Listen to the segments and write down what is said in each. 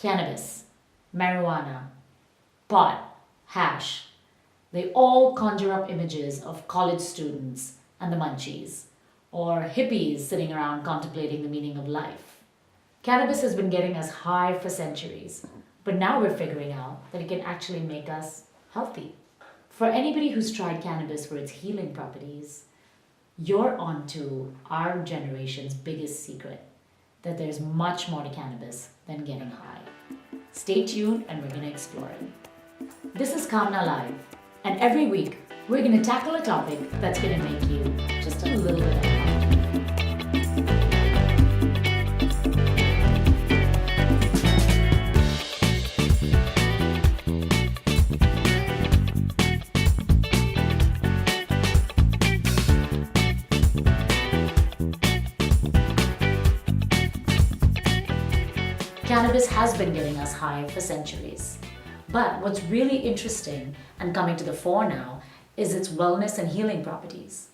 cannabis, marijuana, pot, hash, they all conjure up images of college students and the munchies, or hippies sitting around contemplating the meaning of life. Cannabis has been getting us high for centuries, but now we're figuring out that it can actually make us healthy. For anybody who's tried cannabis for its healing properties, you're onto our generation's biggest secret, that there's much more to cannabis than getting high. Stay tuned and we're going to explore it. This is KaamnaLive, and every week we're going to tackle a topic that's going to make you just a little bit high. Cannabis has been getting us high for centuries. But what's really interesting and coming to the fore now is its wellness and healing properties.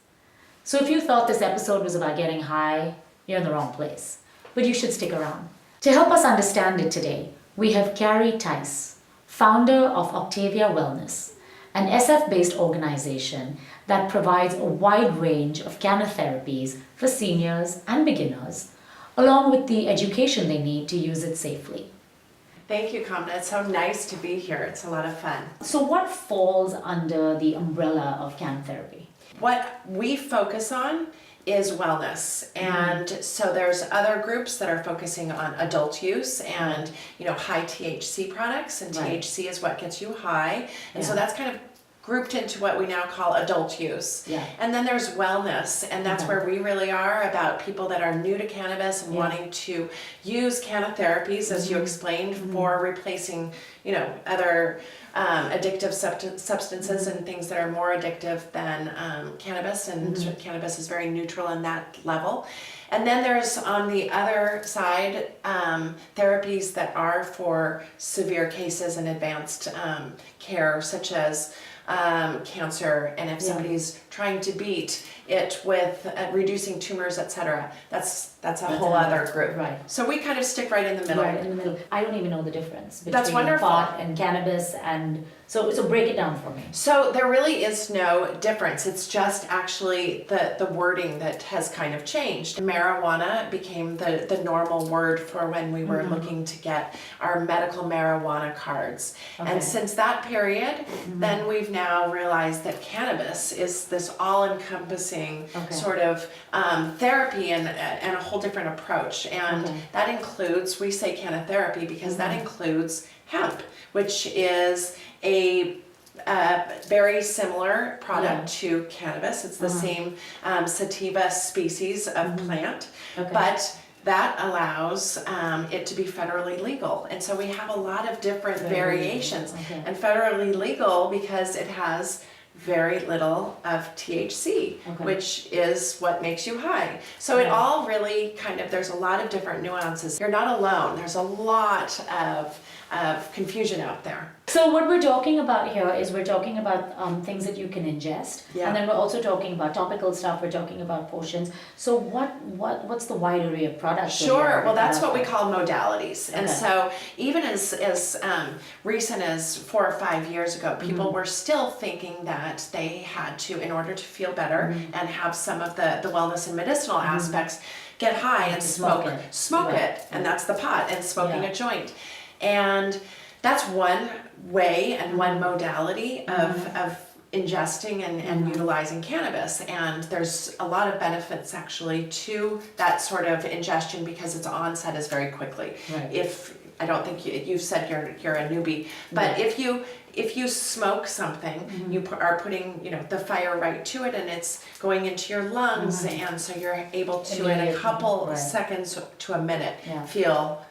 So if you thought this episode was about getting high, you're in the wrong place. But you should stick around. To help us understand it today, we have Carrie Tice, founder of Octavia Wellness, an SF-based organization that provides a wide range of cannatherapies for seniors and beginners, along with the education they need to use it safely. Thank you, Kaamna. It's so nice to be here. It's a lot of fun. So what falls under the umbrella of canatherapy? What we focus on is wellness. And so there's other groups that are focusing on adult use and, high THC products, and Right. THC is what gets you high. And so Yeah. that's kind of grouped into what we now call adult use. Yeah. And then there's wellness, and that's Okay. where we really are, about people that are new to cannabis and Yeah. wanting to use cannatherapies, as you explained, for replacing, other addictive substances and things that are more addictive than cannabis, and cannabis is very neutral in that level. And then there's, on the other side, therapies that are for severe cases and advanced care, such as cancer, and if somebody's trying to beat it with reducing tumors, etc. That's a whole other group. Right. So we kind of stick right in the middle. Right in the middle. I don't even know the difference between That's wonderful. pot and cannabis, and so break it down for me. So there really is no difference. It's just actually the wording that has kind of changed. Marijuana became the normal word for when we were looking to get our medical marijuana cards. Okay. And since that period, then we've now realized that cannabis is this all-encompassing Okay. sort of therapy and a whole different approach. And Okay. that includes, we say cannatherapy because that includes hemp, which is a very similar product to cannabis. It's the same sativa species of plant, Okay. but that allows it to be federally legal. And so we have a lot of different variations. Okay. And federally legal because it has very little of THC, Okay. which is what makes you high. So it all really there's a lot of different nuances. You're not alone. There's a lot of confusion out there. So what we're talking about here is we're talking about things that you can ingest, Yeah. and then we're also talking about topical stuff. We're talking about potions. So what's the wide array of products? that Sure. you're Well, that's what we offering? call modalities. And Okay. so even as recent as 4 or 5 years ago, people were still thinking that they had to, in order to feel better and have some of the wellness and medicinal aspects, get high and Smoke smoke. it. Smoke Right. it. And that's the pot, and smoking Yeah. a joint. And that's one way and one modality of ingesting and utilizing cannabis. And there's a lot of benefits actually to that sort of ingestion because its onset is very quickly. Right. I don't think you've said you're a newbie, but if you smoke something, you are putting the fire right to it, and it's going into your lungs, and so you're able to, in a Immediately, couple right. seconds to a minute, Yeah. feel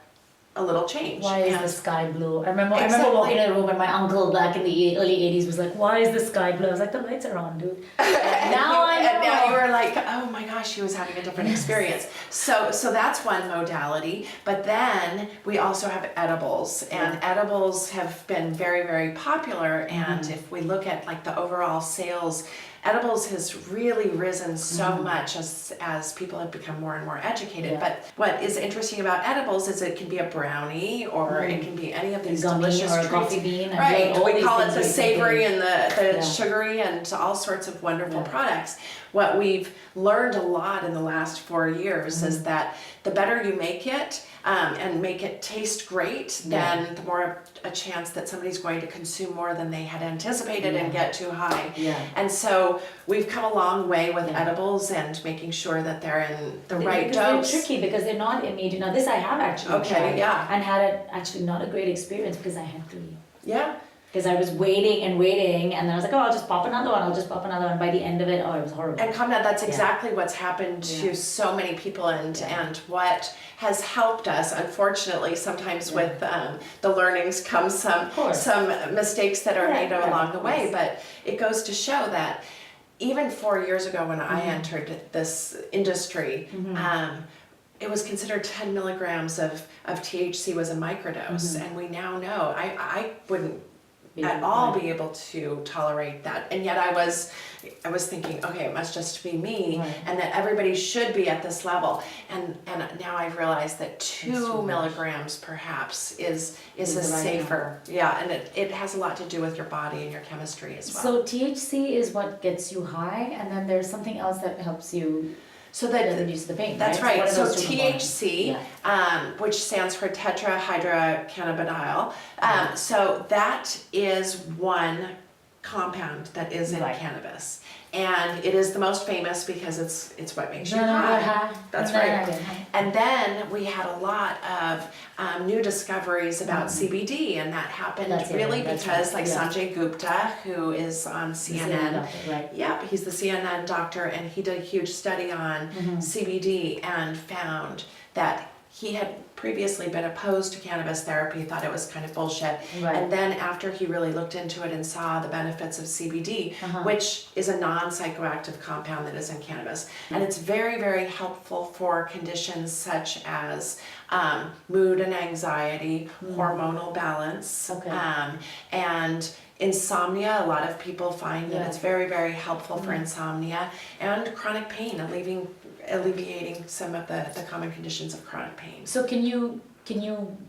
a little change. Why is And- the sky blue? I remember Exactly. walking in a room and my uncle back in the early 80s was like, why is the sky blue? I was like, the lights are on, dude. And Now I know. And now you were like, oh my gosh, she was having a different experience. So that's one modality. But then we also have edibles, and edibles have been very, very popular. And if we look at like the overall sales edibles has really risen so much as people have become more and more educated. Yeah. But what is interesting about edibles is it can be a brownie, or it can be any of these gummy delicious or a treats. coffee bean. And Right, all we these call it things the you can savory do. and the Yeah. sugary and all sorts of wonderful Yeah. products. What we've learned a lot in the last 4 years is that the better you make it, and make it taste great, then the more a chance that somebody's going to consume more than they had anticipated and get too high. Yeah. And so we've come a long way with Yeah. edibles and making sure that they're in the right Because dose. they're tricky because they're not immediate. Now this I have actually Okay, tried yeah. and had actually not a great experience because I had 3. Yeah. Because I was waiting and waiting, and then I was like, oh, I'll just pop another one, I'll just pop another one. By the end of it, oh, it was horrible. And Kaamna, that's exactly what's happened to so many people, and what has helped us. Unfortunately, sometimes with the learnings come some mistakes that are made along the way, but it goes to show that even 4 years ago when I entered this industry, it was considered 10 milligrams of THC was a microdose, and we now know I wouldn't at all be able to tolerate that, and yet I was thinking, okay, it must just be me, and that everybody should be at this level, and now I've realized that 2 milligrams perhaps is a safer, and it has a lot to do with your body and your chemistry as well. So THC is what gets you high, and then there's something else that helps you. So that reduce the pain. That's right. So, So THC, which stands for TETRAHYDROCANNABINOL. So that is one compound that is in cannabis, and it is the most famous because it's what makes you high. That's right. And then we had a lot of new discoveries about CBD, and that happened because Sanjay Gupta, who is on CNN, he's the CNN doctor, and he did a huge study on CBD and found that he had previously been opposed to cannabis therapy, thought it was kind of bullshit. And then after he really looked into it and saw the benefits of CBD, which is a non-psychoactive compound that is in cannabis. And it's very, very helpful for conditions such as mood and anxiety, hormonal balance, and insomnia. A lot of people find that it's very, very helpful for insomnia and chronic pain, alleviating some of the common conditions of chronic pain. So can you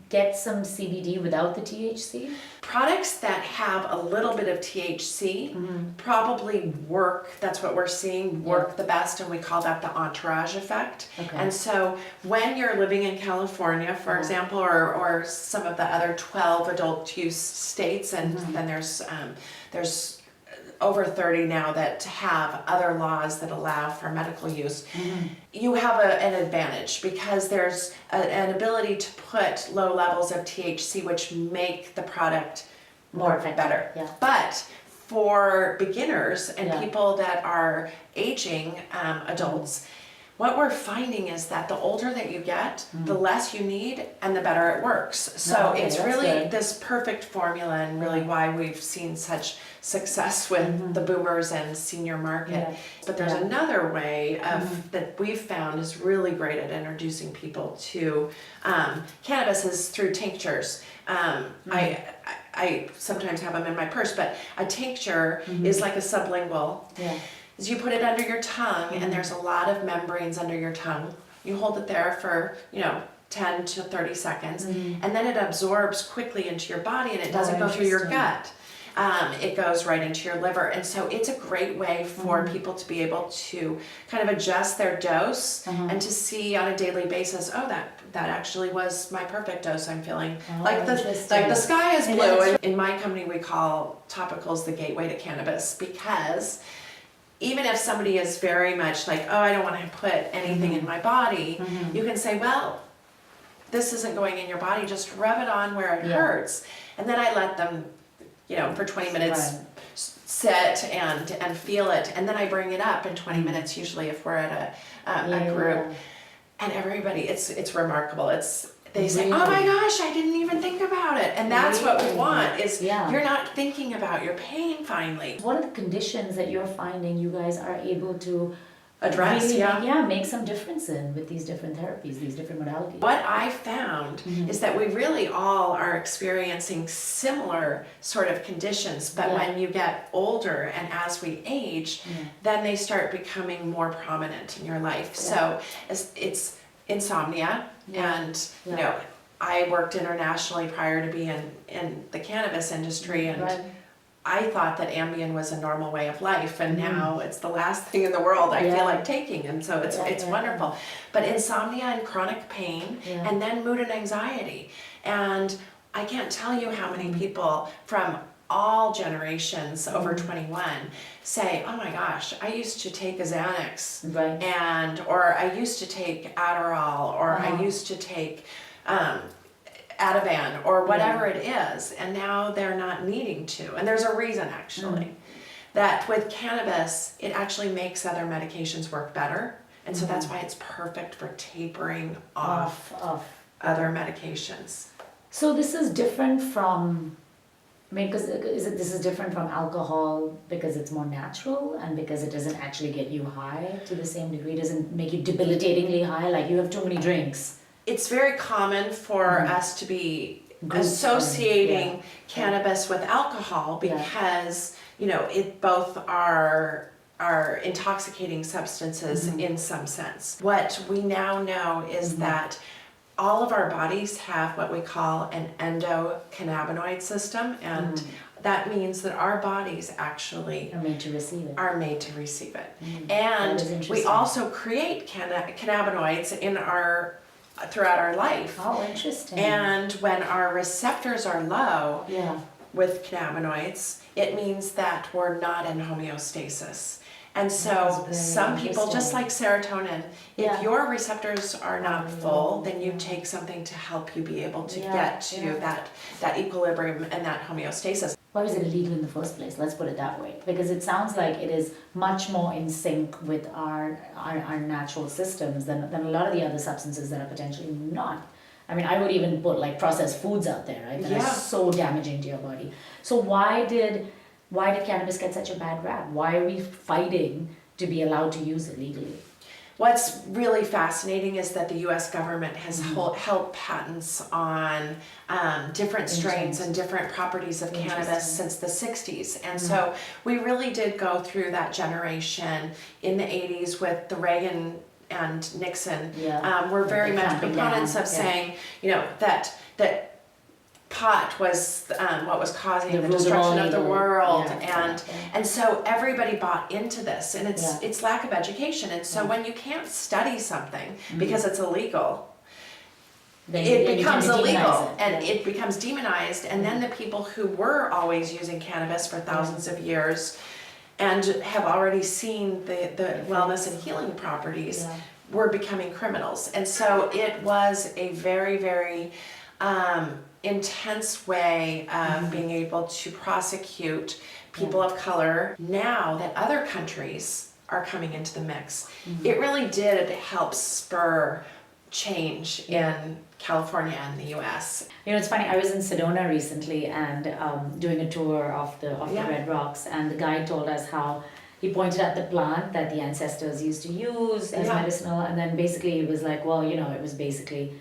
get some CBD without the THC? Products that have a little bit of THC probably work, that's what we're seeing, work the best, and we call that the entourage effect. And so when you're living in California, for example, or some of the other 12 adult use states, and then there's over 30 now that have other laws that allow for medical use, you have an advantage because there's an ability to put low levels of THC, which make the product more better. But for beginners and people that are aging adults, what we're finding is that the older that you get, the less you need and the better it works. So it's really this perfect formula, and really why we've seen such success with the boomers and senior market. But there's another way of that we've found is really great at introducing people to cannabis is through tinctures. I sometimes have them in my purse, but a tincture is like a sublingual. Is you put it under your tongue, and there's a lot of membranes under your tongue. You hold it there for 10 to 30 seconds, and then it absorbs quickly into your body, and it doesn't go through your gut. It goes right into your liver, and so it's a great way for people to be able to kind of adjust their dose and to see on a daily basis, oh, that actually was my perfect dose. I'm feeling like the sky is blue. And in my company, we call Topicals the gateway to cannabis, because even if somebody is very much like, oh, I don't want to put anything in my body, you can say, well, this isn't going in your body, just rub it on where it hurts. And then I let them, for 20 minutes sit and feel it. And then I bring it up in 20 minutes, usually if we're at a group. And everybody, it's remarkable. They say, oh my gosh, I didn't even think about it. And that's what we want, is you're not thinking about your pain finally. What are the conditions that you're finding you guys are able to address. really make some difference in with these different therapies, these different modalities. What I found is that we really all are experiencing similar sort of conditions, but when you get older and as we age, then they start becoming more prominent in your life. So it's insomnia, and you know, I worked internationally prior to being in the cannabis industry, and I thought that Ambien was a normal way of life, and now it's the last thing in the world I feel like taking, and so it's wonderful. But insomnia and chronic pain, and then mood and anxiety, and I can't tell you how many people from all generations over 21 say, oh my gosh, I used to take a Xanax, and or I used to take Adderall, or I used to take Ativan, or whatever it is, and now they're not needing to. And there's a reason, actually, that with cannabis, it actually makes other medications work better, and so that's why it's perfect for tapering off other medications. So this is different from, I mean, because this is different from alcohol because it's more natural and because it doesn't actually get you high to the same degree. It doesn't make you debilitatingly high, like you have too many drinks. It's very common for us to be associating cannabis with alcohol because you know it both are intoxicating substances in some sense. What we now know is that all of our bodies have what we call an endocannabinoid system, and that means that our bodies actually are made to receive it. And we also create cannabinoids in throughout our life. Oh, interesting. And when our receptors are low with cannabinoids, it means that we're not in homeostasis. And so some people, just like serotonin, if your receptors are not full, then you take something to help you be able to get to that equilibrium and that homeostasis. Why was it illegal in the first place? Let's put it that way. Because it sounds like it is much more in sync with our natural systems than a lot of the other substances that are potentially not. I mean, I would even put like processed foods out there, right? That are so damaging to your body. So why did cannabis get such a bad rap? Why are we fighting to be allowed to use it legally? What's really fascinating is that the U.S. government has held patents on different strains and different properties of cannabis since the 60s. And so we really did go through that generation in the 80s with the Reagan and Nixon. We're very much proponents of saying, you know, that pot was what was causing the destruction of the world, and so everybody bought into this, and it's lack of education. And so when you can't study something because it's illegal, it becomes illegal, and it becomes demonized, and then the people who were always using cannabis for thousands of years and have already seen the wellness and healing properties were becoming criminals. And so it was a very, very intense way of being able to prosecute people of color. Now that other countries are coming into the mix, it really did help spur change in California and the US. You know, it's funny, I was in Sedona recently and doing a tour of the Red Rocks, and the guide told us how he pointed out the plant that the ancestors used to use as medicinal, and then basically it was like, well, you know, it was basically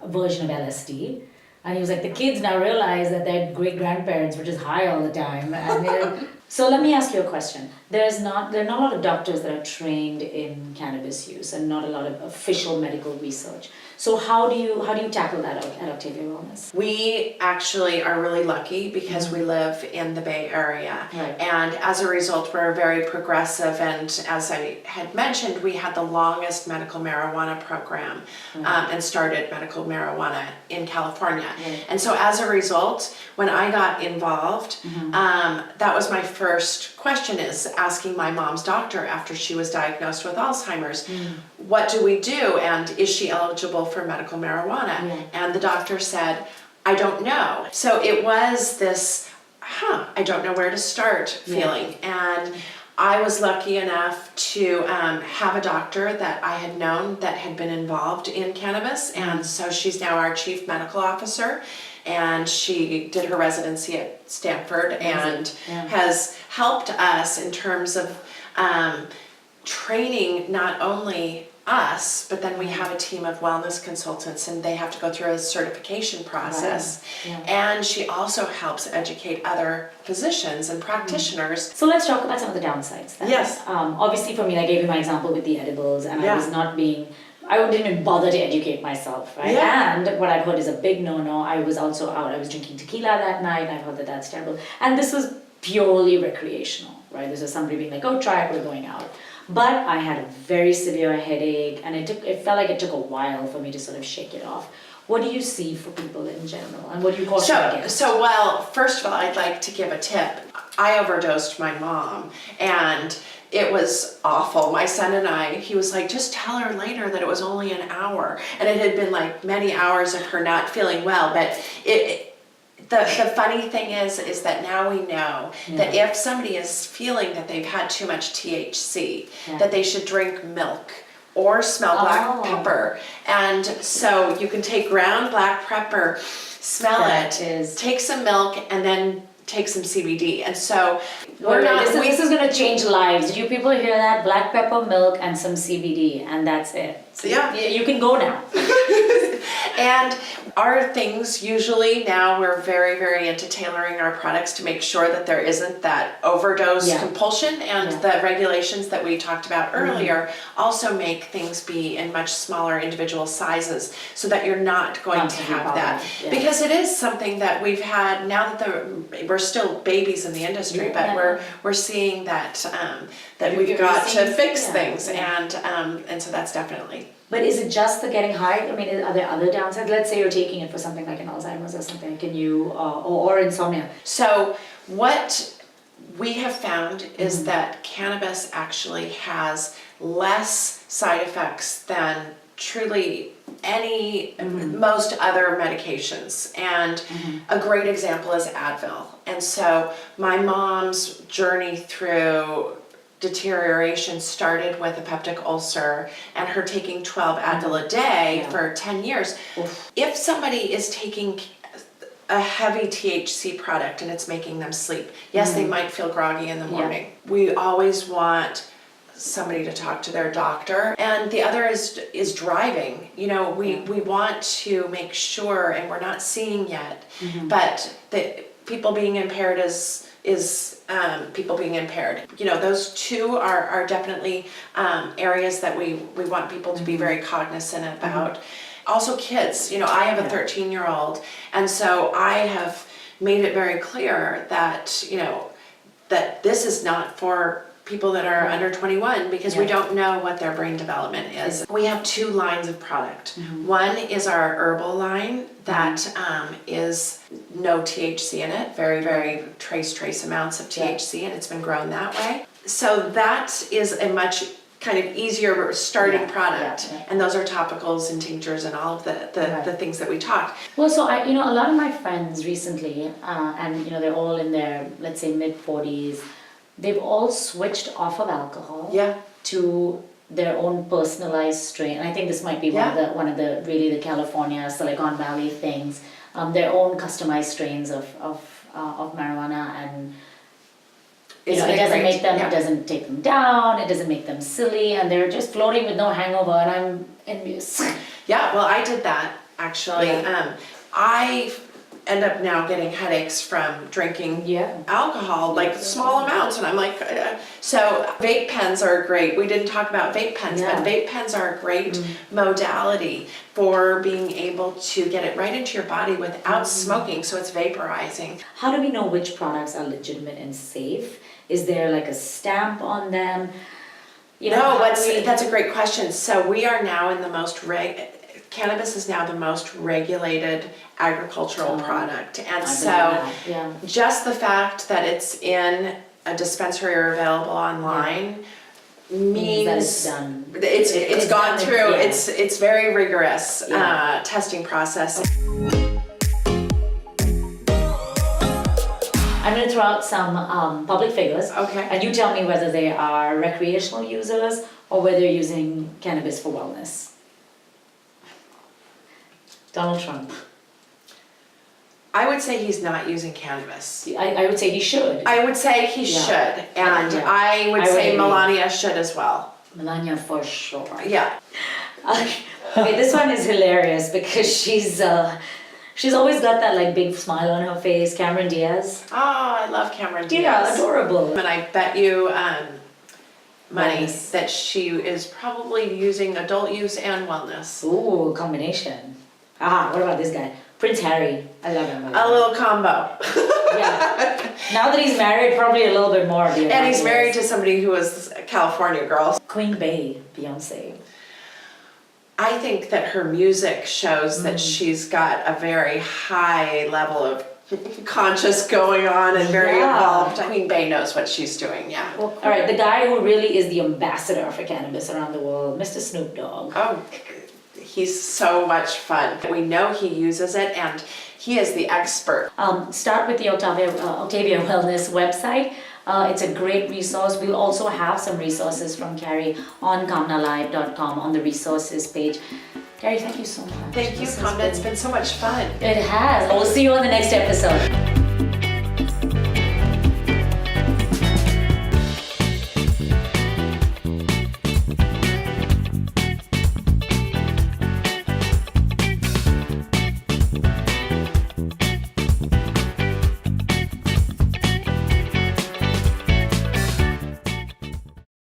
a version of LSD. And he was like, the kids now realize that their great-grandparents were just high all the time. And so let me ask you a question. There are not a lot of doctors that are trained in cannabis use and not a lot of official medical research. So how do you tackle that at Octavia Wellness? We actually are really lucky because we live in the Bay Area. And as a result, we're very progressive. And as I had mentioned, we had the longest medical marijuana program and started medical marijuana in California. And so as a result, when I got involved, that was my first question, is asking my mom's doctor after she was diagnosed with Alzheimer's, what do we do, and is she eligible for medical marijuana? And the doctor said, I don't know. So it was this, I don't know where to start feeling. And I was lucky enough to have a doctor that I had known that had been involved in cannabis, and so she's now our chief medical officer, and she did her residency at Stanford and has helped us in terms of training not only us, but then we have a team of wellness consultants and they have to go through a certification process. Right. Yeah. And she also helps educate other physicians and practitioners. So let's talk about some of the downsides then. Yes. Obviously for me, I gave you my example with the edibles, and I was not being, I didn't even bother to educate myself, right? Yeah. And what I've heard is a big no-no. I was also out, I was drinking tequila that night, and I've heard that that's terrible. And this was purely recreational, right? This was somebody being like, oh, try it, we're going out. But I had a very severe headache, and it felt like it took a while for me to sort of shake it off. What do you see for people in general, and what do you caution against? Well, first of all, I'd like to give a tip. I overdosed my mom, and it was awful. My son and I, he was like, just tell her later that it was only an hour. And it had been like many hours of her not feeling well, but the funny thing is that now we know that if somebody is feeling that they've had too much THC, that they should drink milk or smell black pepper. And so you can take ground black pepper, smell take some milk, and then take some CBD. And so this is going to change lives. Did you people hear that? Black pepper, milk, and some CBD, and that's it. So you can go now. And our things, usually now we're very, very into tailoring our products to make sure that there isn't that overdose compulsion, and the regulations that we talked about earlier also make things be in much smaller individual sizes so that you're not going to have that. Because it is something that we've had, now that we're still babies in the industry, but we're seeing that that we've got to fix things, and so that's definitely. But is it just the getting high? I mean, are there other downsides? Let's say you're taking it for something like an Alzheimer's or something. Can you, or insomnia? So what we have found is that cannabis actually has less side effects than truly most other medications. And a great example is Advil. And so my mom's journey through deterioration started with a peptic ulcer and her taking 12 Advil a day for 10 years. If somebody is taking a heavy THC product and it's making them sleep, yes, they might feel groggy in the morning. We always want somebody to talk to their doctor. And the other is driving. You know, we want to make sure, and we're not seeing yet, but the people being impaired is people being impaired. You know, those two are definitely areas that we want people to be very cognizant about. Also kids, you know, I have a 13-year-old, and so I have made it very clear that, you know, that this is not for people that are under 21, because we don't know what their brain development is. We have two lines of product. One is our herbal line that is no THC in it, very, very trace amounts of THC, and it's been grown that way. So that is a much kind of easier starting product, and those are topicals and tinctures and all of the things that we talked. Well, so a lot of my friends recently, and you know, they're all in their, let's say, mid-40s, they've all switched off of alcohol to their own personalized strain. And I think this might be one of the really the California, Silicon Valley things. Their own customized strains of marijuana, and it doesn't make them, it doesn't take them down, it doesn't make them silly, and they're just floating with no hangover, and I'm envious. Yeah, well, I did that actually. I end up now getting headaches from drinking alcohol, like small amounts, and I'm like, so vape pens are great. We didn't talk about vape pens, but vape pens are a great modality for being able to get it right into your body without smoking, so it's vaporizing. How do we know which products are legitimate and safe? Is there like a stamp on them? You know, that's a great question. So we are now in the most cannabis is now the most regulated agricultural product, and so just the fact that it's in a dispensary or available online means that it's done. It's gone through. It's very rigorous testing process. I'm going to throw out some public figures, and you tell me whether they are recreational users or whether they're using cannabis for wellness. Donald Trump. I would say he's not using cannabis. I would say he should. I would say he should, and I would say Melania should as well. Melania for sure. Yeah. Okay, this one is hilarious because she's always got that like big smile on her face. Cameron Diaz. Oh, I love Cameron Diaz. Yeah, adorable. And I bet you money Wellness. that she is probably using adult use and wellness. Ooh, combination. What about this guy? Prince Harry. I love him. A little combo. Yeah. Now that he's married, probably a little bit more. And he's married to somebody who is a California girl. Queen Bey, Beyonce. I think that her music shows that she's got a very high level of conscious going on and very involved. Queen Bey knows what she's doing, yeah. Well, all right, the guy who really is the ambassador for cannabis around the world, Mr. Snoop Dogg. Oh, he's so much fun. We know he uses it and he is the expert. Start with the Octavia Wellness website. It's a great resource. We'll also have some resources from Carrie on KaamnaLive.com on the resources page. Carrie, thank you so much. Thank you, Kaamna. It's been so much fun. It has. We'll see you on the next episode.